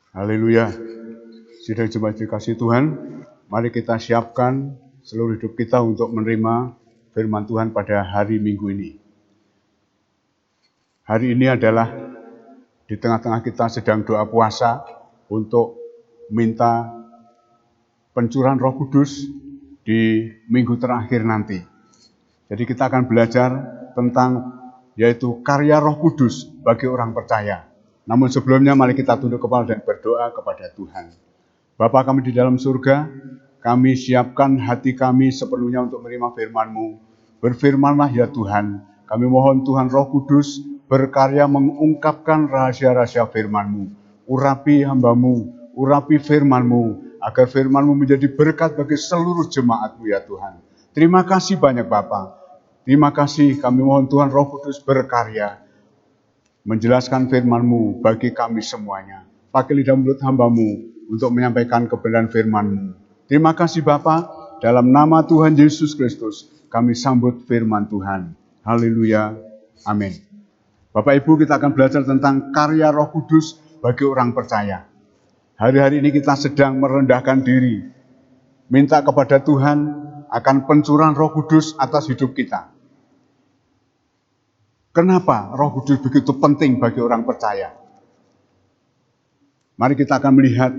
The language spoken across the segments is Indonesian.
Haleluya. Sidang jemaat dikasih Tuhan, mari kita siapkan seluruh hidup kita untuk menerima firman Tuhan pada hari Minggu ini. Hari ini adalah di tengah-tengah kita sedang doa puasa untuk minta pencurahan Roh Kudus di minggu terakhir nanti. Jadi kita akan belajar tentang yaitu karya Roh Kudus bagi orang percaya. Namun sebelumnya mari kita tunduk kepala dan berdoa kepada Tuhan. Bapa kami di dalam surga, kami siapkan hati kami sepenuhnya untuk menerima firman-Mu. Berfirmanlah ya Tuhan, kami mohon Tuhan Roh Kudus berkarya mengungkapkan rahasia-rahasia firman-Mu. Urapi hamba-Mu, urapi firman-Mu, agar firman-Mu menjadi berkat bagi seluruh jemaat-Mu ya Tuhan. Terima kasih banyak Bapa. Terima kasih, kami mohon Tuhan Roh Kudus berkarya menjelaskan firman-Mu bagi kami semuanya. Pakai lidah mulut hamba-Mu untuk menyampaikan kebenaran firman-Mu. Terima kasih Bapa, dalam nama Tuhan Yesus Kristus kami sambut firman Tuhan. Haleluya, amin. Bapak Ibu, kita akan belajar tentang karya Roh Kudus bagi orang percaya. Hari-hari ini kita sedang merendahkan diri, minta kepada Tuhan akan pencurahan Roh Kudus atas hidup kita. Kenapa Roh Kudus begitu penting bagi orang percaya? Mari kita akan melihat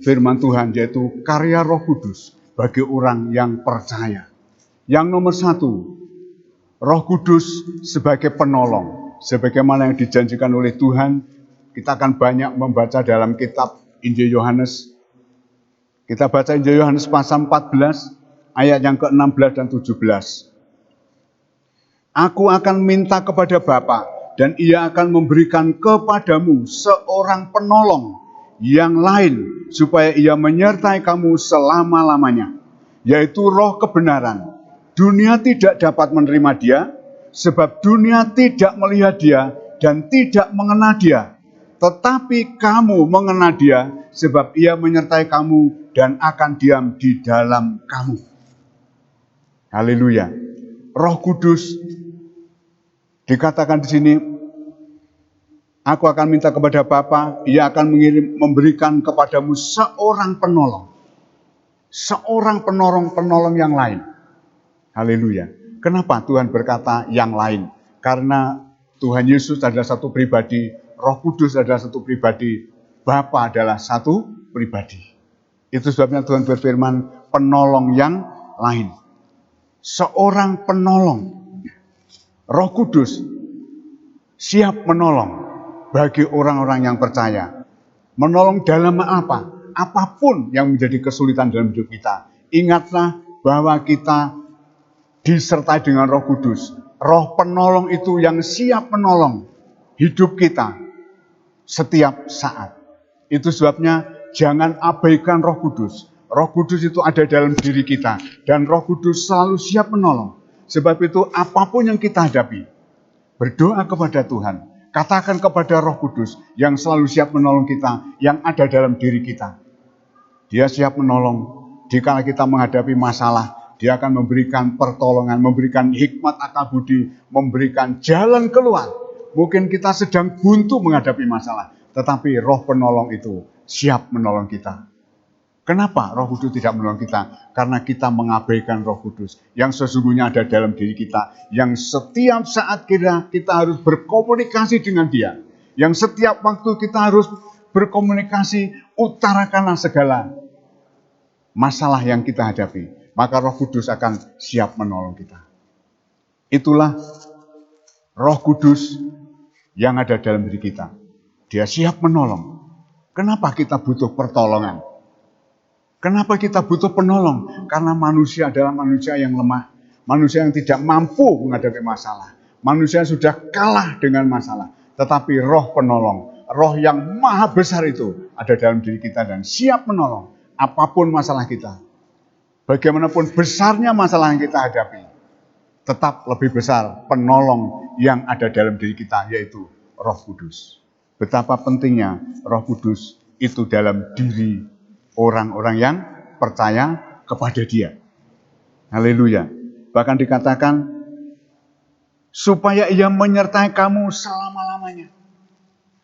firman Tuhan, yaitu karya Roh Kudus bagi orang yang percaya. Yang nomor satu, Roh Kudus sebagai penolong. Sebagaimana yang dijanjikan oleh Tuhan, kita akan banyak membaca dalam kitab Injil Yohanes. Kita baca Injil Yohanes pasal 14, ayat yang ke-16 dan 17. Aku akan minta kepada Bapa, dan Ia akan memberikan kepadamu seorang penolong yang lain, supaya Ia menyertai kamu selama-lamanya, yaitu Roh kebenaran. Dunia tidak dapat menerima Dia, sebab dunia tidak melihat Dia dan tidak mengenal Dia. Tetapi kamu mengenal Dia, sebab Ia menyertai kamu dan akan diam di dalam kamu. Haleluya. Roh Kudus dikatakan di sini, aku akan minta kepada Bapa, Ia akan memberikan kepadamu seorang penolong. Seorang penolong yang lain. Haleluya. Kenapa Tuhan berkata yang lain? Karena Tuhan Yesus adalah satu pribadi, Roh Kudus adalah satu pribadi, Bapa adalah satu pribadi. Itu sebabnya Tuhan berfirman, penolong yang lain. Seorang penolong. Roh Kudus siap menolong bagi orang-orang yang percaya. Menolong dalam apa? Apapun yang menjadi kesulitan dalam hidup kita. Ingatlah bahwa kita disertai dengan Roh Kudus. Roh penolong itu yang siap menolong hidup kita setiap saat. Itu sebabnya jangan abaikan Roh Kudus. Roh Kudus itu ada dalam diri kita. Dan Roh Kudus selalu siap menolong. Sebab itu apapun yang kita hadapi, berdoa kepada Tuhan. Katakan kepada Roh Kudus yang selalu siap menolong kita, yang ada dalam diri kita. Dia siap menolong. Jika kita menghadapi masalah, Dia akan memberikan pertolongan, memberikan hikmat akal budi, memberikan jalan keluar. Mungkin kita sedang buntu menghadapi masalah, tetapi Roh penolong itu siap menolong kita. Kenapa Roh Kudus tidak menolong kita? Karena kita mengabaikan Roh Kudus yang sesungguhnya ada dalam diri kita. Yang setiap saat kita harus berkomunikasi dengan Dia. Yang setiap waktu kita harus berkomunikasi, utarakanlah segala masalah yang kita hadapi. Maka Roh Kudus akan siap menolong kita. Itulah Roh Kudus yang ada dalam diri kita. Dia siap menolong. Kenapa kita butuh pertolongan? Kenapa kita butuh penolong? Karena manusia adalah manusia yang lemah. Manusia yang tidak mampu menghadapi masalah. Manusia yang sudah kalah dengan masalah. Tetapi Roh penolong, Roh yang maha besar itu ada dalam diri kita dan siap menolong apapun masalah kita. Bagaimanapun besarnya masalah yang kita hadapi, tetap lebih besar penolong yang ada dalam diri kita, yaitu Roh Kudus. Betapa pentingnya Roh Kudus itu dalam diri orang-orang yang percaya kepada Dia. Haleluya. Bahkan dikatakan, supaya Ia menyertai kamu selama-lamanya.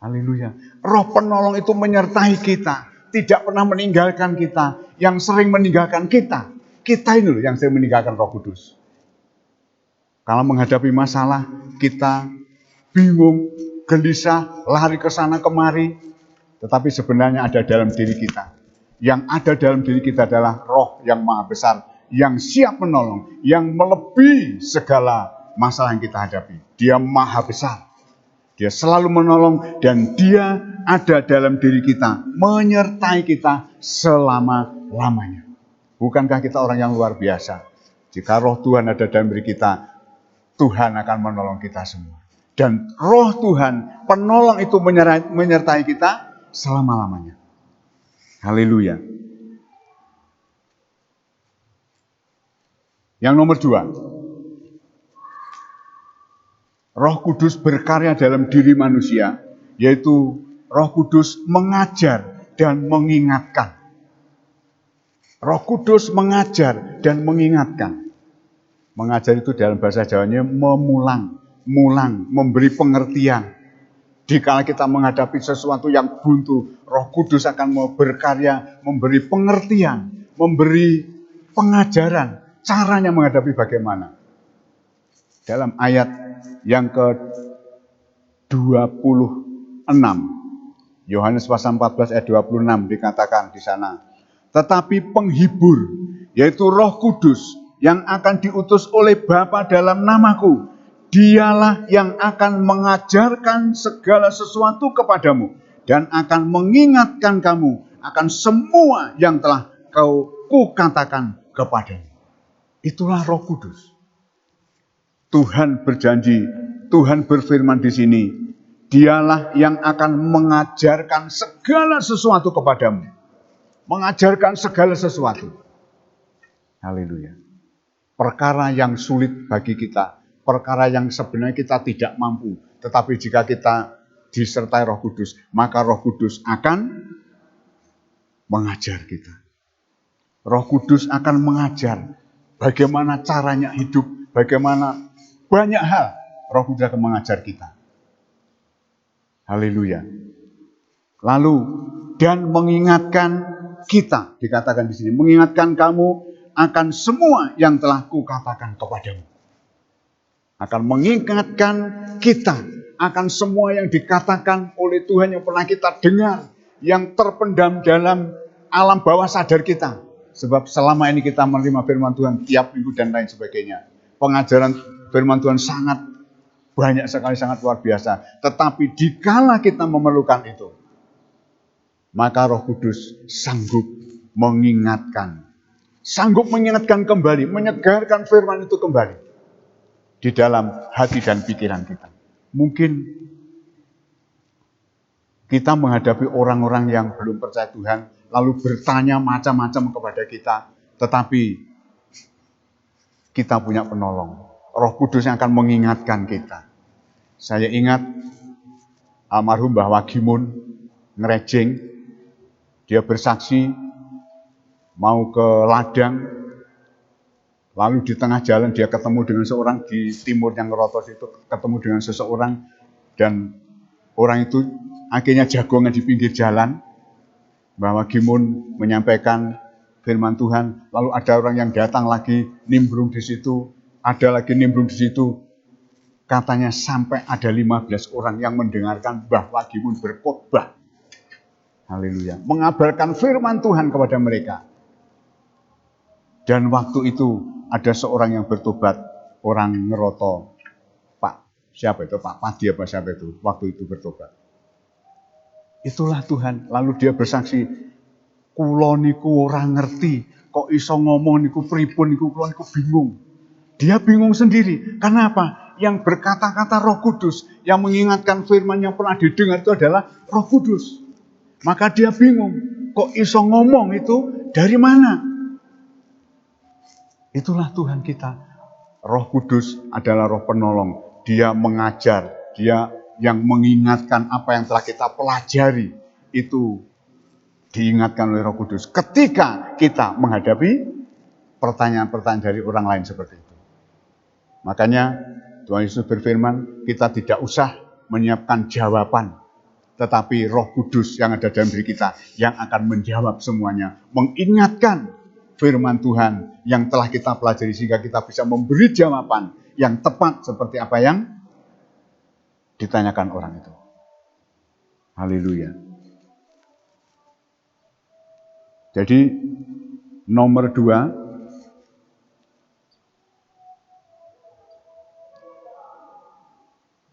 Haleluya. Roh penolong itu menyertai kita, tidak pernah meninggalkan kita. Yang sering meninggalkan kita ini loh yang sering meninggalkan Roh Kudus. Kalau menghadapi masalah, kita bingung, gelisah, lari ke sana kemari, tetapi sebenarnya ada dalam diri kita. Yang ada dalam diri kita adalah Roh yang Maha Besar, yang siap menolong, yang melebihi segala masalah yang kita hadapi. Dia Maha Besar. Dia selalu menolong dan dia ada dalam diri kita, menyertai kita selama-lamanya. Bukankah kita orang yang luar biasa? Jika Roh Tuhan ada dalam diri kita, Tuhan akan menolong kita semua. Dan Roh Tuhan, penolong itu menyertai kita selama-lamanya. Haleluya. Yang nomor 2. Roh Kudus berkarya dalam diri manusia, yaitu Roh Kudus mengajar dan mengingatkan. Roh Kudus mengajar dan mengingatkan. Mengajar itu dalam bahasa Jawanya mulang, memberi pengertian. Dikala kita menghadapi sesuatu yang buntu, Roh Kudus akan berkarya, memberi pengertian, memberi pengajaran, caranya menghadapi bagaimana. Dalam ayat yang ke-26, Yohanes pasal 14 ayat 26 dikatakan di sana. Tetapi penghibur, yaitu Roh Kudus yang akan diutus oleh Bapa dalam namaku, dialah yang akan mengajarkan segala sesuatu kepadamu dan akan mengingatkan kamu akan semua yang telah kukatakan kepadamu. Itulah Roh Kudus. Tuhan berjanji, Tuhan berfirman di sini, dialah yang akan mengajarkan segala sesuatu kepadamu. Mengajarkan segala sesuatu. Haleluya. Perkara yang sulit bagi kita, perkara yang sebenarnya kita tidak mampu, tetapi jika kita disertai Roh Kudus, maka Roh Kudus akan mengajar kita. Roh Kudus akan mengajar bagaimana caranya hidup, bagaimana banyak hal Roh Kudus akan mengajar kita. Haleluya. Lalu dan mengingatkan kita, dikatakan di sini, mengingatkan kamu akan semua yang telah kukatakan kepadamu. Akan mengingatkan kita akan semua yang dikatakan oleh Tuhan yang pernah kita dengar, yang terpendam dalam alam bawah sadar kita. Sebab selama ini kita menerima firman Tuhan tiap minggu dan lain sebagainya. Pengajaran firman Tuhan sangat banyak sekali, sangat luar biasa. Tetapi dikala kita memerlukan itu, maka Roh Kudus sanggup mengingatkan kembali, menyegarkan firman itu kembali di dalam hati dan pikiran kita. Mungkin kita menghadapi orang-orang yang belum percaya Tuhan, lalu bertanya macam-macam kepada kita, tetapi kita punya penolong. Roh Kudus yang akan mengingatkan kita. Saya ingat almarhum Mbah Wagimun Ngerejeng, dia bersaksi mau ke ladang, lalu di tengah jalan dia ketemu dengan seorang di timur yang Ngerotos itu, ketemu dengan seseorang, dan orang itu akhirnya jagongan di pinggir jalan. Mbah Wagimun menyampaikan firman Tuhan, lalu ada orang yang datang lagi nimbrung di situ, ada lagi nimbrung di situ. Katanya sampai ada 15 orang yang mendengarkan Mbah Wagimun berkhotbah. Haleluya. Mengabarkan firman Tuhan kepada mereka. Dan waktu itu ada seorang yang bertobat, orang Ngeroto. Pak Padi apa siapa itu? Waktu itu bertobat. Itulah Tuhan. Lalu dia bersaksi, kula niku ora ngerti, kok iso ngomong niku pripun niku, kula niku bingung. Dia bingung sendiri. Karena apa? Yang berkata-kata Roh Kudus, yang mengingatkan firman yang pernah didengar itu adalah Roh Kudus. Maka dia bingung, kok iso ngomong itu dari mana? Itulah Tuhan kita. Roh Kudus adalah Roh penolong. Dia mengajar, dia yang mengingatkan apa yang telah kita pelajari. Itu diingatkan oleh Roh Kudus ketika kita menghadapi pertanyaan-pertanyaan dari orang lain seperti itu. Makanya Tuhan Yesus berfirman, kita tidak usah menyiapkan jawaban. tetapi Roh Kudus yang ada dalam diri kita yang akan menjawab semuanya, mengingatkan firman Tuhan yang telah kita pelajari sehingga kita bisa memberi jawaban yang tepat seperti apa yang ditanyakan orang itu. Haleluya. Jadi nomor 2,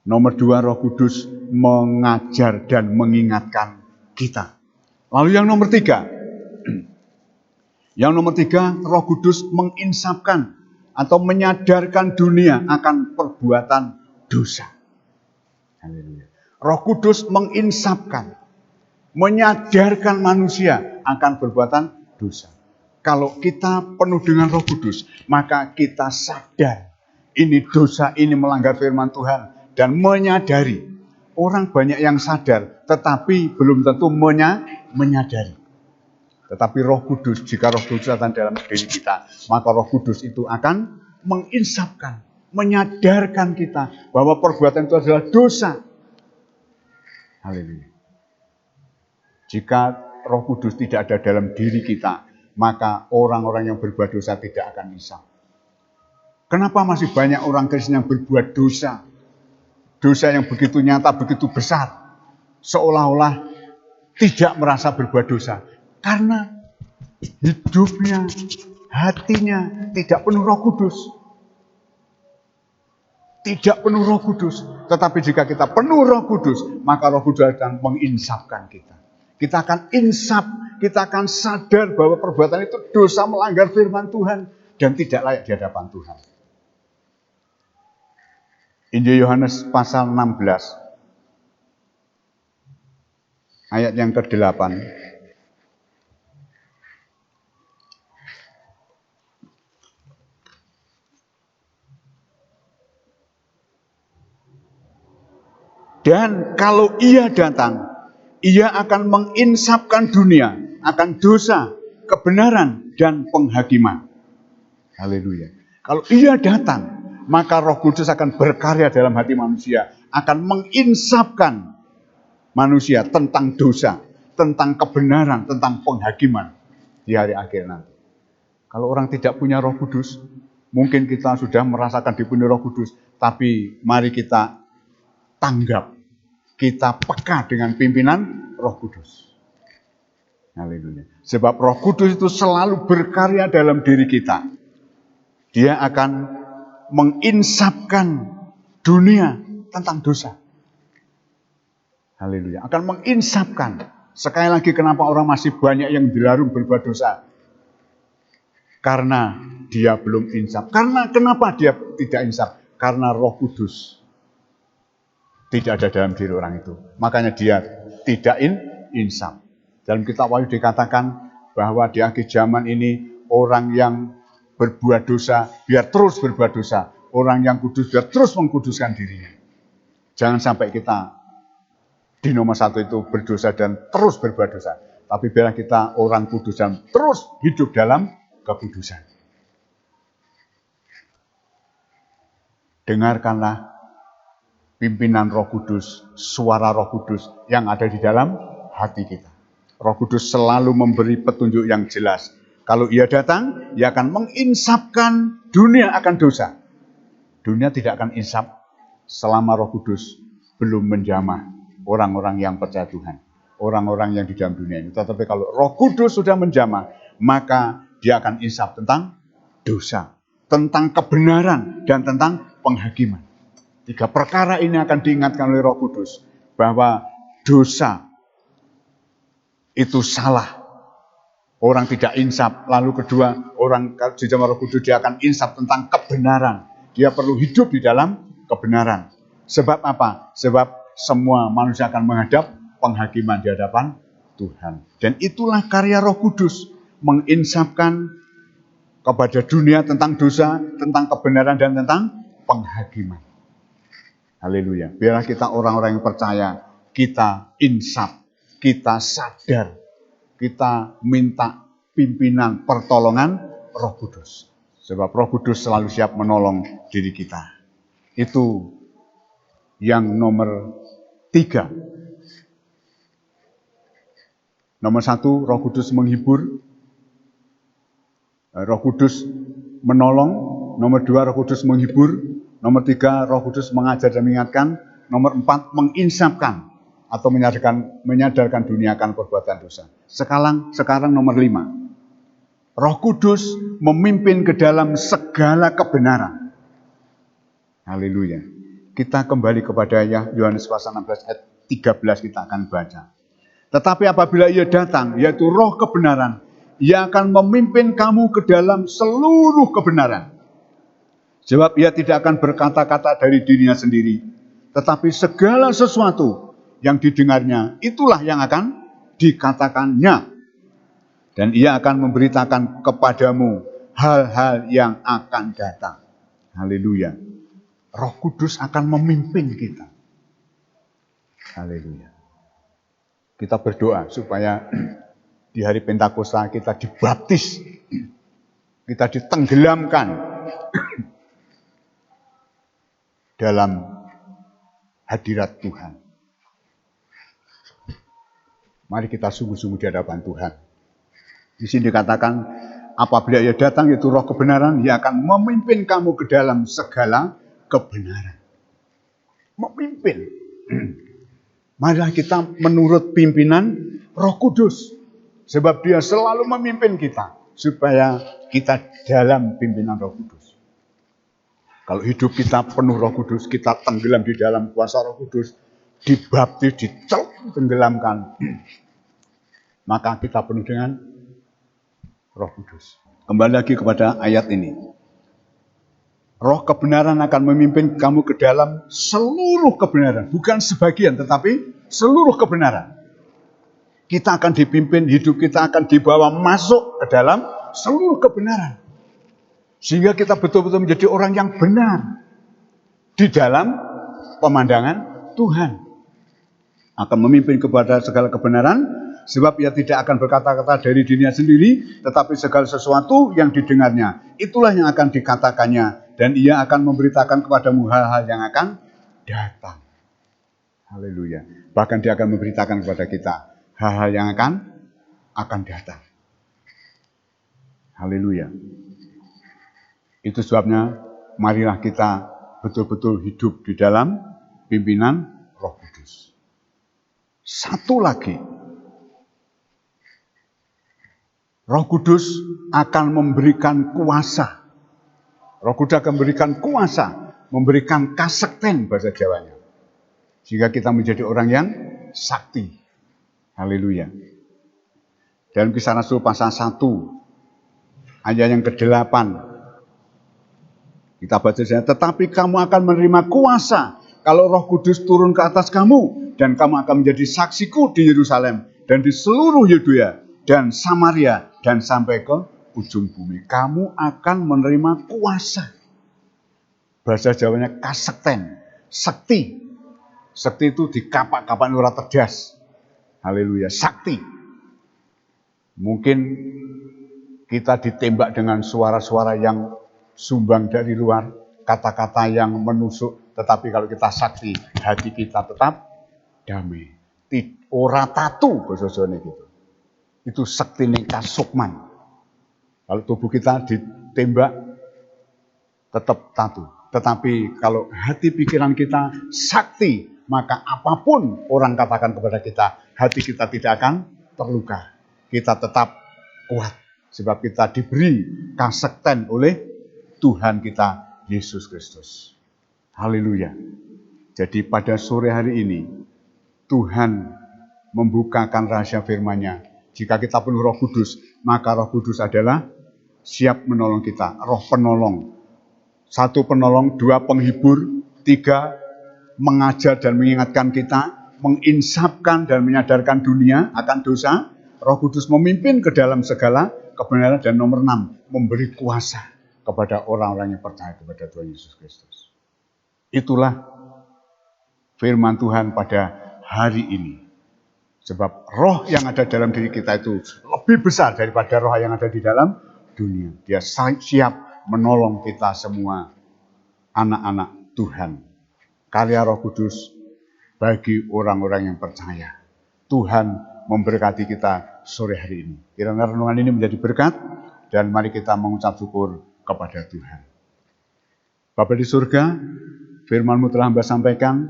Roh Kudus mengajar dan mengingatkan kita. Lalu yang nomor 3, Roh Kudus menginsapkan atau menyadarkan dunia akan perbuatan dosa. Haleluya. Roh Kudus menginsapkan, menyadarkan manusia akan perbuatan dosa. Kalau kita penuh dengan Roh Kudus, maka kita sadar ini dosa, ini melanggar firman Tuhan. Dan menyadari. Orang banyak yang sadar, tetapi belum tentu menyadari. Tetapi Roh Kudus, jika Roh Kudus datang dalam diri kita, maka Roh Kudus itu akan menginsapkan, menyadarkan kita bahwa perbuatan itu adalah dosa. Haleluya. Jika Roh Kudus tidak ada dalam diri kita, maka orang-orang yang berbuat dosa tidak akan insaf. Kenapa masih banyak orang Kristen yang berbuat dosa? Dosa yang begitu nyata, begitu besar. Seolah-olah tidak merasa berbuat dosa. Karena hidupnya, hatinya tidak penuh Roh Kudus. Tidak penuh Roh Kudus. Tetapi jika kita penuh Roh Kudus, maka Roh Kudus akan menginsafkan kita. Kita akan insaf, kita akan sadar bahwa perbuatan itu dosa, melanggar firman Tuhan dan tidak layak di hadapan Tuhan. Injil Yohanes pasal 16 ayat yang ke-8. Dan kalau Ia datang, Ia akan menginsafkan dunia akan dosa, kebenaran, dan penghakiman. Haleluya. Kalau Ia datang, maka Roh Kudus akan berkarya dalam hati manusia, akan menginsafkan manusia tentang dosa, tentang kebenaran, tentang penghakiman di hari akhir nanti. Kalau orang tidak punya Roh Kudus, mungkin kita sudah merasakan dipenuhi Roh Kudus, tapi mari kita tanggap, kita peka dengan pimpinan Roh Kudus. Haleluya. Sebab Roh Kudus itu selalu berkarya dalam diri kita. Dia akan menginsafkan dunia tentang dosa. Haleluya. Akan menginsafkan. Sekali lagi, kenapa orang masih banyak yang dilarung berbuat dosa? Karena dia belum insaf. Karena kenapa dia tidak insaf? Karena Roh Kudus tidak ada dalam diri orang itu. Makanya dia tidak insaf. Dalam kitab Wahyu dikatakan bahwa di akhir zaman ini orang yang berbuat dosa, biar terus berbuat dosa. Orang yang kudus, biar terus mengkuduskan dirinya. Jangan sampai kita di nomor 1 itu berdosa dan terus berbuat dosa. Tapi biarlah kita orang kudus dan terus hidup dalam kekudusan. Dengarkanlah pimpinan Roh Kudus, suara Roh Kudus yang ada di dalam hati kita. Roh Kudus selalu memberi petunjuk yang jelas. Kalau Ia datang, Ia akan menginsafkan dunia akan dosa. Dunia tidak akan insaf selama Roh Kudus belum menjamah orang-orang yang percaya Tuhan. Orang-orang yang di dalam dunia ini. Tetapi kalau Roh Kudus sudah menjamah, maka Dia akan insaf tentang dosa, tentang kebenaran, dan tentang penghakiman. 3 perkara ini akan diingatkan oleh Roh Kudus. Bahwa dosa itu salah. Orang tidak insaf. Lalu kedua, orang di zaman Roh Kudus dia akan insaf tentang kebenaran. Dia perlu hidup di dalam kebenaran. Sebab apa? Sebab semua manusia akan menghadap penghakiman di hadapan Tuhan. Dan itulah karya Roh Kudus. Menginsafkan kepada dunia tentang dosa, tentang kebenaran, dan tentang penghakiman. Haleluya. Biarlah kita orang-orang yang percaya, kita insaf, kita sadar. Kita minta pimpinan pertolongan Roh Kudus. Sebab Roh Kudus selalu siap menolong diri kita. Itu yang nomor 3. Nomor 1, Roh Kudus menghibur. Roh Kudus menolong. Nomor 2, Roh Kudus menghibur. Nomor 3, Roh Kudus mengajar dan mengingatkan. Nomor 4, menginsapkan atau menyadarkan dunia akan perbuatan dosa. Sekarang nomor 5. Roh Kudus memimpin ke dalam segala kebenaran. Haleluya. Kita kembali kepada Yohanes pasal 16 ayat 13 kita akan baca. Tetapi apabila ia datang, yaitu Roh kebenaran, ia akan memimpin kamu ke dalam seluruh kebenaran. Sebab ia tidak akan berkata-kata dari dirinya sendiri, tetapi segala sesuatu yang didengarnya, itulah yang akan dikatakannya. Dan ia akan memberitakan kepadamu hal-hal yang akan datang. Haleluya. Roh Kudus akan memimpin kita. Haleluya. Kita berdoa supaya di hari Pentakosta kita dibaptis. Kita ditenggelamkan dalam hadirat Tuhan. Mari kita sungguh-sungguh di hadapan Tuhan. Di sini dikatakan, apabila ia datang, yaitu Roh kebenaran, ia akan memimpin kamu ke dalam segala kebenaran. Memimpin. Marilah kita menurut pimpinan Roh Kudus. Sebab dia selalu memimpin kita. Supaya kita dalam pimpinan Roh Kudus. Kalau hidup kita penuh Roh Kudus, kita tenggelam di dalam kuasa Roh Kudus, dibaptis, ditenggelamkan, maka kita penuh dengan Roh Kudus. Kembali lagi kepada ayat ini. Roh kebenaran akan memimpin kamu ke dalam seluruh kebenaran. Bukan sebagian, tetapi seluruh kebenaran. Kita akan dipimpin, hidup kita akan dibawa masuk ke dalam seluruh kebenaran. Sehingga kita betul-betul menjadi orang yang benar di dalam pemandangan Tuhan. Akan memimpin kepada segala kebenaran, sebab ia tidak akan berkata-kata dari dirinya sendiri, tetapi segala sesuatu yang didengarnya, itulah yang akan dikatakannya, dan ia akan memberitakan kepadamu hal-hal yang akan datang. Haleluya. Bahkan dia akan memberitakan kepada kita hal-hal yang akan datang. Haleluya. Itu sebabnya marilah kita betul-betul hidup di dalam pimpinan Roh Kudus. Satu lagi, Roh Kudus akan memberikan kuasa. Roh Kudus akan memberikan kuasa, memberikan kasekten bahasa Jawanya. Sehingga kita menjadi orang yang sakti. Haleluya. Dalam Kisah Rasul pasal 1, ayat yang ke-8. Kita baca saja, tetapi kamu akan menerima kuasa kalau Roh Kudus turun ke atas kamu, dan kamu akan menjadi saksiku di Yerusalem dan di seluruh Yudea dan Samaria dan sampai ke ujung bumi. Kamu akan menerima kuasa. Bahasa Jawanya kasekten, sakti. Sakti itu di kapak-kapak ora tedas. Haleluya, sakti. Mungkin kita ditembak dengan suara-suara yang sumbang dari luar, kata-kata yang menusuk, tetapi kalau kita sakti, hati kita tetap damai. Ora tatu bahasa Jawane gitu. Itu sakti ning kasukman. Kalau tubuh kita ditembak tetap tatu. Tetapi kalau hati pikiran kita sakti, maka apapun orang katakan kepada kita, hati kita tidak akan terluka. Kita tetap kuat. Sebab kita diberi kasekten oleh Tuhan kita, Yesus Kristus. Haleluya. Jadi pada sore hari ini, Tuhan membukakan rahasia firman-Nya. Jika kita penuh Roh Kudus, maka Roh Kudus adalah siap menolong kita. Roh penolong. 1 penolong, 2 penghibur, 3 mengajar dan mengingatkan kita, menginsapkan dan menyadarkan dunia akan dosa. Roh Kudus memimpin ke dalam segala kebenaran, dan nomor 6, memberi kuasa kepada orang-orang yang percaya kepada Tuhan Yesus Kristus. Itulah firman Tuhan pada hari ini. Sebab roh yang ada dalam diri kita itu lebih besar daripada roh yang ada di dalam dunia. Dia siap menolong kita semua anak-anak Tuhan. Karya Roh Kudus bagi orang-orang yang percaya. Tuhan memberkati kita sore hari ini. Kiranya renungan ini menjadi berkat dan mari kita mengucap syukur kepada Tuhan. Bapa di surga, firman-Mu telah hamba sampaikan.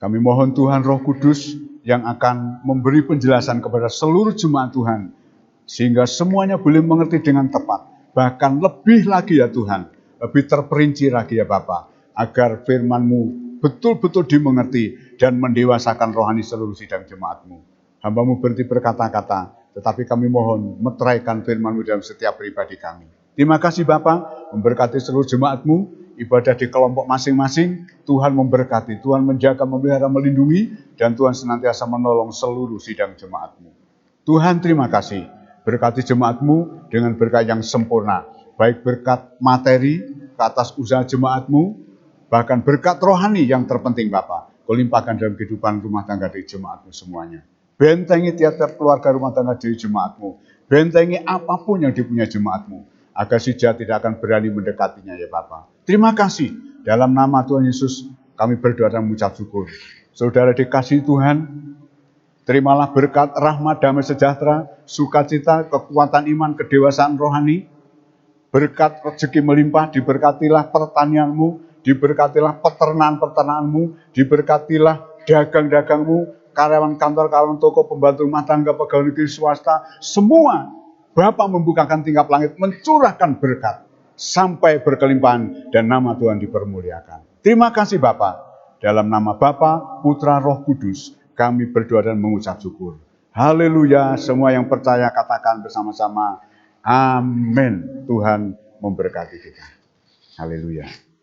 Kami mohon Tuhan Roh Kudus yang akan memberi penjelasan kepada seluruh jemaat Tuhan. Sehingga semuanya boleh mengerti dengan tepat. Bahkan lebih lagi ya Tuhan, lebih terperinci lagi ya Bapa. Agar firman-Mu betul-betul dimengerti dan mendewasakan rohani seluruh sidang jemaat-Mu. Hamba-Mu berhenti berkata-kata, tetapi kami mohon meteraikan firman-Mu dalam setiap pribadi kami. Terima kasih Bapa, memberkati seluruh jemaat-Mu, ibadah di kelompok masing-masing, Tuhan memberkati, Tuhan menjaga, memelihara, melindungi, dan Tuhan senantiasa menolong seluruh sidang jemaat-Mu. Tuhan terima kasih, berkati jemaat-Mu dengan berkat yang sempurna, baik berkat materi ke atas usaha jemaat-Mu, bahkan berkat rohani yang terpenting Bapa, Kau limpahkan dalam kehidupan rumah tangga dari jemaat-Mu semuanya. Bentengi tiap-tiap keluarga rumah tangga dari jemaat-Mu. Bentengi apapun yang dipunyai jemaat-Mu, agar si jahat tidak akan berani mendekatinya ya Bapa. Terima kasih, dalam nama Tuhan Yesus kami berdoa dan mengucap syukur. Saudara dikasihi Tuhan, terimalah berkat, rahmat, damai sejahtera, sukacita, kekuatan iman, kedewasaan rohani, berkat rezeki melimpah, diberkatilah pertanianmu, diberkatilah peternakan-peternakanmu, diberkatilah dagang-dagangmu, karyawan kantor, karyawan toko, pembantu rumah tangga, pegawai negeri swasta, semua Bapa membukakan tingkap langit, mencurahkan berkat, sampai berkelimpahan dan nama Tuhan dipermuliakan. Terima kasih Bapa, dalam nama Bapa, Putra, Roh Kudus, kami berdoa dan mengucap syukur. Haleluya, semua yang percaya katakan bersama-sama, amin. Tuhan memberkati kita. Haleluya.